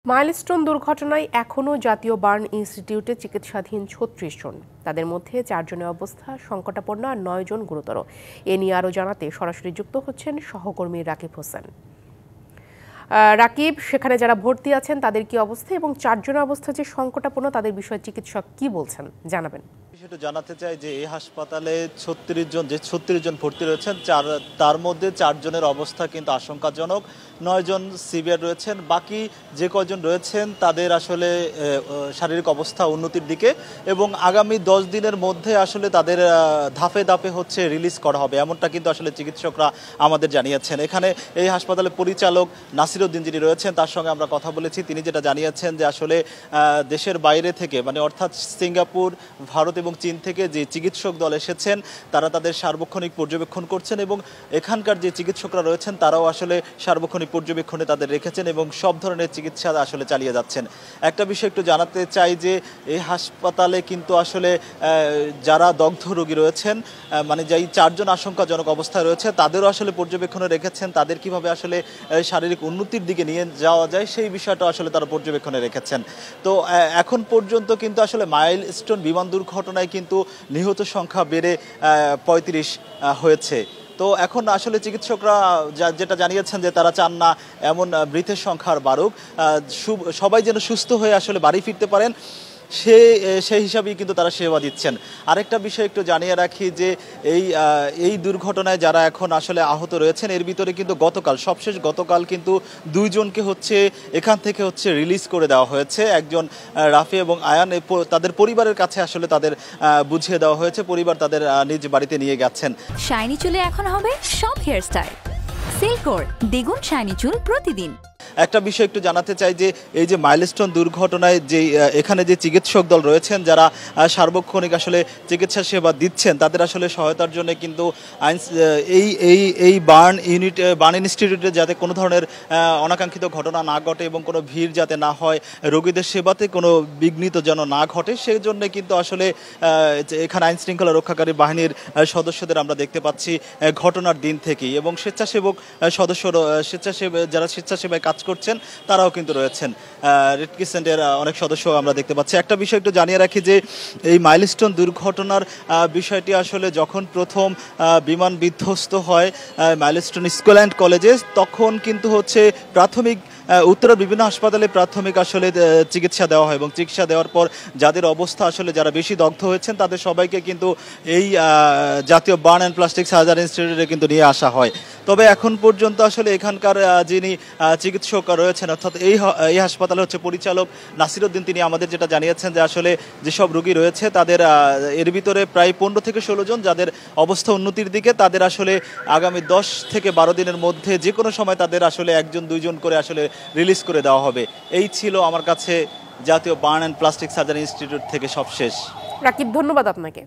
Milestone দুর্ঘটনায় এখনও জাতীয় বার্ন ইনস্টিটিউটে চিকিৎসাধীন ৩৬ জন। তাদের মধ্যে ৪ জনের অবস্থা সংকটাপন্ন আর ৯ জন গুরুতর। এ নিয়ে আরও জানাতে সরাসরি যুক্ত হচ্ছেন সহকর্মী রাকিব হোসেন। রাকিব, সেখানে যারা ভর্তি আছেন তাদের কি অবস্থা এবং ৪ জনের অবস্থা যে সংকটাপন্ন তাদের বিষয়ে চিকিৎসক কি বলছেন জানাবেন। বিষয়টা জানাতে চাই যে এই হাসপাতালে ৩৬ জন ভর্তি রয়েছেন, তার মধ্যে ৪ জনের অবস্থা কিন্তু আশঙ্কাজনক, ৯ জন সিভিয়ার রয়েছেন। বাকি যে কয়জন রয়েছেন তাদের আসলে শারীরিক অবস্থা উন্নতির দিকে এবং আগামী 10 দিনের মধ্যে আসলে তাদের ধাপে ধাপে হচ্ছে রিলিজ করা হবে, এমনটা কিন্তু আসলে চিকিৎসকরা আমাদের জানিয়েছেন। এখানে এই হাসপাতালের পরিচালক নাসির উদ্দিন যিনি রয়েছেন তার সঙ্গে আমরা কথা বলেছি। তিনি যেটা জানিয়েছেন যে আসলে দেশের বাইরে থেকে অর্থাৎ সিঙ্গাপুর, ভারত এবং চীন থেকে যে চিকিৎসক দল এসেছেন তারা তাদের সার্বক্ষণিক পর্যবেক্ষণ করছেন এবং এখানকার যে চিকিৎসকরা রয়েছেন তারাও আসলে সার্বক্ষণিক পর্যবেক্ষণে তাদের রেখেছেন এবং সব ধরনের চিকিৎসা আসলে চালিয়ে যাচ্ছেন। একটা বিষয় একটু জানাতে চাই যে এই হাসপাতালে কিন্তু আসলে যারা দগ্ধ রোগী রয়েছেন, যেই 4 জন আশঙ্কাজনক অবস্থায় রয়েছে তাদেরও আসলে পর্যবেক্ষণে রেখেছেন। তাদের কিভাবে আসলে শারীরিক উন্নতির দিকে নিয়ে যাওয়া যায় সেই বিষয়টা আসলে তারা পর্যবেক্ষণে রেখেছেন। তো এখন পর্যন্ত কিন্তু আসলে মাইলস্টোন বিমান দুর্ঘটনায় কিন্তু নিহত সংখ্যা বেড়ে 35 হয়েছে। তো এখন আসলে চিকিৎসকরা যেটা জানিয়েছেন যে তারা চান না এমন মৃতের সংখ্যার বাড়ুক, সবাই যেন সুস্থ হয়ে আসলে বাড়ি ফিরতে পারেন সেই হিসাবেই কিন্তু তারা সেবা দিচ্ছেন। আরেকটা বিষয় একটু জানিয়ে রাখি যে এই দুর্ঘটনায় যারা এখন আসলে আহত রয়েছেন এর ভিতরে কিন্তু গতকাল কিন্তু 2 জনকে এখান থেকে রিলিজ করে দেওয়া হয়েছে। একজন রাফি এবং আয়ান, তাদের পরিবারের কাছে আসলে তাদের বুঝিয়ে দেওয়া হয়েছে, পরিবার তাদের নিজ বাড়িতে নিয়ে গেছেন। শাইনি চুলে এখন হবে সব হেয়ার স্টাইল, সিল্কোর দ্বিগুণ শাইনি চুল প্রতিদিন। একটা বিষয় একটু জানাতে চাই যে এই যে মাইলস্টোন দুর্ঘটনায় যে এখানে যে চিকিৎসক দল রয়েছেন যারা সার্বক্ষণিক আসলে চিকিৎসা সেবা দিচ্ছেন তাদের আসলে সহায়তার জন্য কিন্তু এই বার্ন ইনস্টিটিউটে যাতে কোনো ধরনের অনাকাঙ্ক্ষিত ঘটনা না ঘটে এবং কোনো ভিড় যাতে না হয়, রোগীদের সেবাতে কোনো বিঘ্নিত যেন না ঘটে সেই জন্য কিন্তু আসলে এখানে আইন শৃঙ্খলা রক্ষাকারী বাহিনীর সদস্যদের আমরা দেখতে পাচ্ছি ঘটনার দিন থেকেই এবং যারা স্বেচ্ছাসেবায় কাজ করছেন তারাও কিন্তু রয়েছেন। রেড ক্রিসেন্টের অনেক সদস্য আমরা দেখতে পাচ্ছি। একটা বিষয় একটু জানিয়ে রাখি যে এই মাইলস্টোন দুর্ঘটনার বিষয়টি আসলে যখন প্রথম বিমান বিধ্বস্ত হয় মাইলস্টোন স্কুল অ্যান্ড কলেজে, তখন কিন্তু প্রাথমিক উত্তরের বিভিন্ন হাসপাতালে প্রাথমিক আসলে চিকিৎসা দেওয়া হয় এবং চিকিৎসা দেওয়ার পর যাদের অবস্থা আসলে যারা বেশি দগ্ধ হয়েছেন তাদের সবাইকে কিন্তু এই জাতীয় বার্ন অ্যান্ড প্লাস্টিক সার্জারি ইনস্টিটিউটে কিন্তু নিয়ে আসা হয়। তবে এখন পর্যন্ত আসলে এখানকার যিনি চিকিৎসক রয়েছেন অর্থাৎ এই হাসপাতালে পরিচালক নাসির উদ্দিন, তিনি আমাদের যেটা জানিয়েছেন যে আসলে যেসব রোগী রয়েছে তাদের এর ভিতরে প্রায় 15 থেকে 16 জন যাদের অবস্থা উন্নতির দিকে, তাদের আসলে আগামী 10 থেকে 12 দিনের মধ্যে যে কোনো সময় তাদের আসলে 1 জন 2 জন করে আসলে রিলিজ করে দেওয়া হবে। এই ছিল আমার কাছে জাতীয় burn and plastic surgery institute থেকে সবশেষ। রাকিব, ধন্যবাদ আপনাকে।